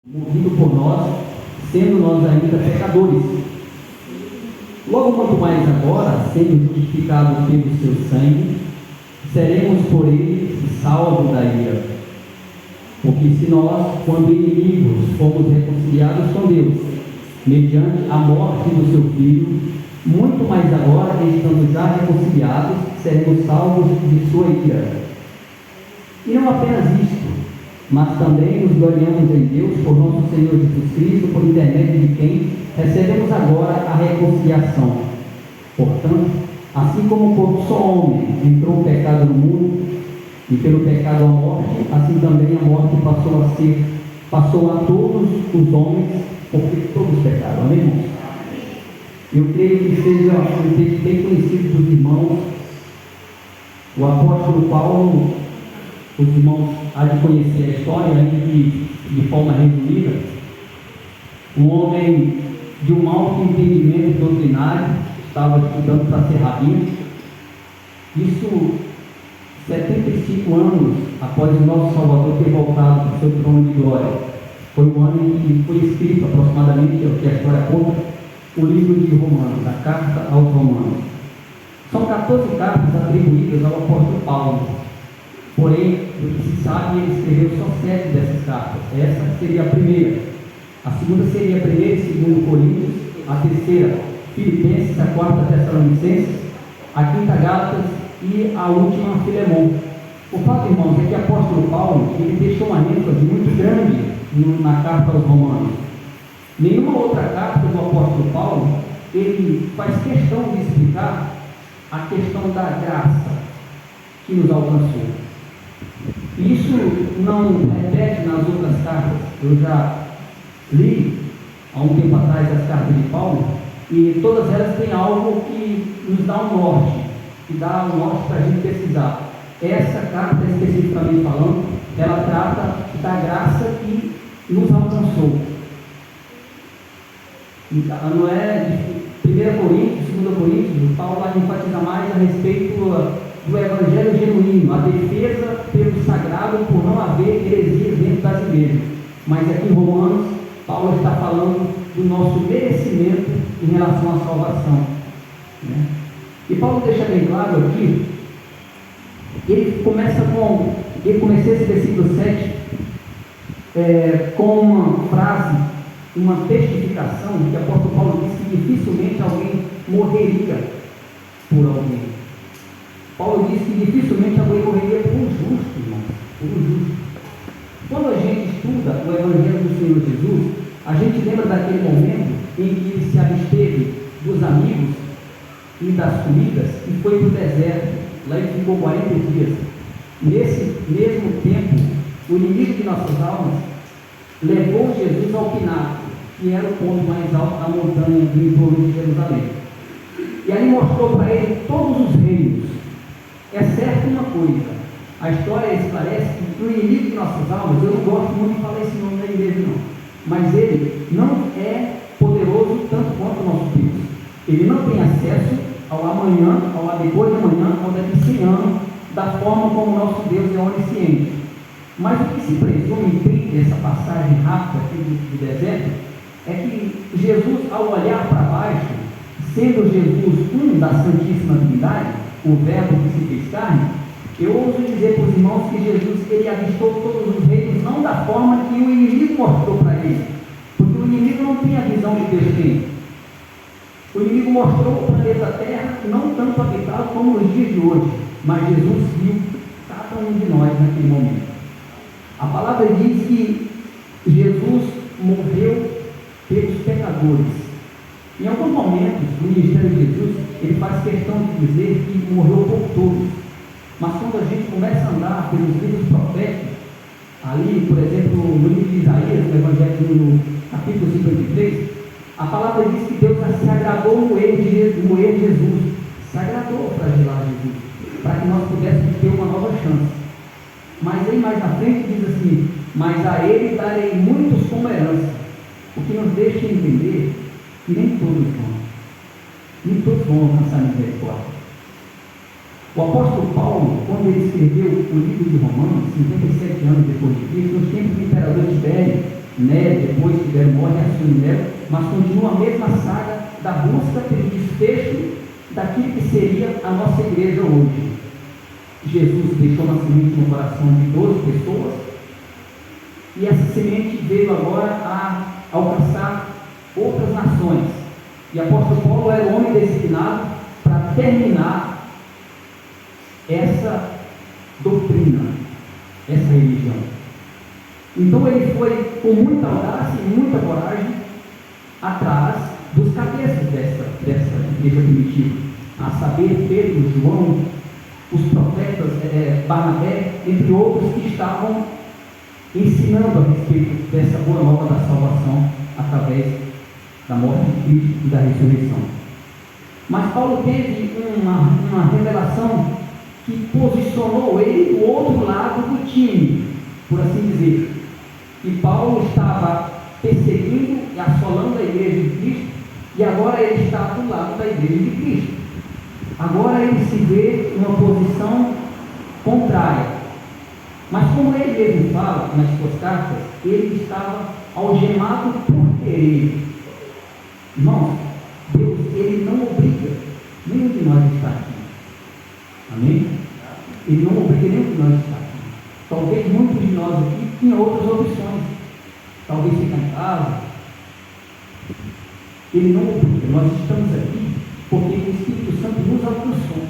morrido por nós, sendo nós ainda pecadores. Logo quanto mais agora, sendo justificados pelo seu sangue, seremos por ele salvos da ira. Porque se nós, quando inimigos, fomos reconciliados com Deus, mediante a morte do seu Filho, muito mais agora, estando já reconciliados, seremos salvos de sua ira. E não apenas isto, mas também nos gloriamos em Deus por nosso Senhor Jesus Cristo, por intermédio de quem recebemos agora a reconciliação. Portanto, assim como por um só homem entrou o pecado no mundo, e pelo pecado a morte, assim também a morte passou a todos os homens, porque todos pecaram. Amém, irmãos? Eu creio que seja um texto bem conhecido dos irmãos. O apóstolo Paulo, os irmãos há de conhecer a história, ainda que de forma resumida. Um homem de um alto entendimento doutrinário, estava estudando para ser rabino. Isso 75 anos após o nosso Salvador ter voltado para o seu trono de glória. Foi o ano em que foi escrito, aproximadamente, o que a história conta, o livro de Romanos, a carta aos Romanos. São 14 cartas atribuídas ao apóstolo Paulo. Porém, o que se sabe, ele escreveu só 7 dessas cartas. Essa seria a primeira. A segunda seria a 1ª e 2ª Coríntios. A terceira, Filipenses. A 4ª, Tessalonicenses. A 5ª, Gálatas. E a última, Filemão. O fato, irmãos, é que o apóstolo Paulo, ele deixou uma ênfase muito grande na carta aos Romanos. Nenhuma outra carta do apóstolo Paulo, ele faz questão de explicar a questão da graça que nos alcançou. Isso não repete nas outras cartas. Eu já li há um tempo atrás as cartas de Paulo, e todas elas têm algo que nos dá um norte, que dá um norte para a gente pesquisar. Essa carta, especificamente falando, ela trata da graça que nos alcançou. Não é de 1 Coríntios, 2 Coríntios, Paulo vai enfatizar mais a respeito do evangelho genuíno, a defesa pelo sagrado por não haver heresias dentro das igrejas. Mas aqui em Romanos, Paulo está falando do nosso merecimento em relação à salvação, né? E Paulo deixa bem claro aqui, ele começa esse versículo 7 com uma frase, uma testificação, que o apóstolo Paulo diz que dificilmente alguém morreria por alguém. Paulo diz que dificilmente alguém morreria por um justo, irmão, por um justo. Quando a gente estuda o Evangelho do Senhor Jesus, a gente lembra daquele momento em que ele se absteve dos amigos e das comidas e foi para o deserto. Lá ele ficou 40 dias. Nesse mesmo tempo, o inimigo de nossas almas levou Jesus ao pináculo, que era o ponto mais alto da montanha do entorno de Jerusalém. E ali mostrou para ele todos os reinos. É certo uma coisa, a história esclarece que o inimigo de nossas almas, eu não gosto muito de falar esse nome da igreja não, mas ele não é poderoso tanto quanto o nosso Deus. Ele não tem acesso ao amanhã, ao depois de amanhã, ao daqui 100 anos, da forma como o nosso Deus é onisciente. Mas o que se presume dessa passagem rápida aqui do deserto é que Jesus, ao olhar para baixo, sendo Jesus da Santíssima Trindade, o Verbo que se fez carne, eu ouso dizer para os irmãos que Jesus ele avistou todos os reinos não da forma que o inimigo mostrou para ele, porque o inimigo não tem a visão que Deus tem. O inimigo mostrou o planeta Terra não tanto habitado como nos dias de hoje, mas Jesus viu cada um de nós naquele momento. A palavra diz que Jesus morreu pelos pecadores. Em alguns momentos do ministério de Jesus, ele faz questão de dizer que morreu por todos. Mas quando a gente começa a andar pelos livros proféticos, ali, por exemplo, no livro de Isaías, no Evangelho, no capítulo 53, a palavra diz que Deus se agradou moer Jesus, se agradou flagelar Jesus, para que nós pudéssemos ter uma nova chance. Mas aí mais na frente diz assim: mas a ele darei muitos como herança, o que nos deixa entender que nem todos vão alcançar a misericórdia. O apóstolo Paulo, quando ele escreveu o livro de Romanos, 57 anos depois de Cristo, nos tempos do imperador Tibério, Nero, depois que Nero morre, assume Nero, mas continua a mesma saga da busca pelo desfecho daquilo que seria a nossa igreja hoje. Jesus deixou uma semente no coração de 12 pessoas, e essa semente veio agora a alcançar outras nações. E o apóstolo Paulo era o homem designado para terminar essa doutrina, essa religião. Então ele foi com muita audácia e muita coragem atrás dos cabeças dessa igreja primitiva, a saber, Pedro, João, os profetas, Barnabé, entre outros, que estavam ensinando a respeito dessa boa nova da salvação através da morte de Cristo e da ressurreição. Mas Paulo teve uma revelação que posicionou ele do outro lado do time, por assim dizer. E Paulo estava perseguindo e assolando a igreja de Cristo, e agora ele está do lado da igreja de Cristo. Agora ele se vê numa posição contrária. Mas como ele mesmo fala nas suas cartas, ele estava algemado por querer. Irmãos, Deus, ele não obriga nenhum de nós a estar aqui. Amém? Ele não obriga nenhum de nós a estar aqui. Talvez muitos de nós aqui tenham outras opções. Talvez ficar em casa. Ele não obriga. Nós estamos aqui porque o Espírito Santo nos alcançou.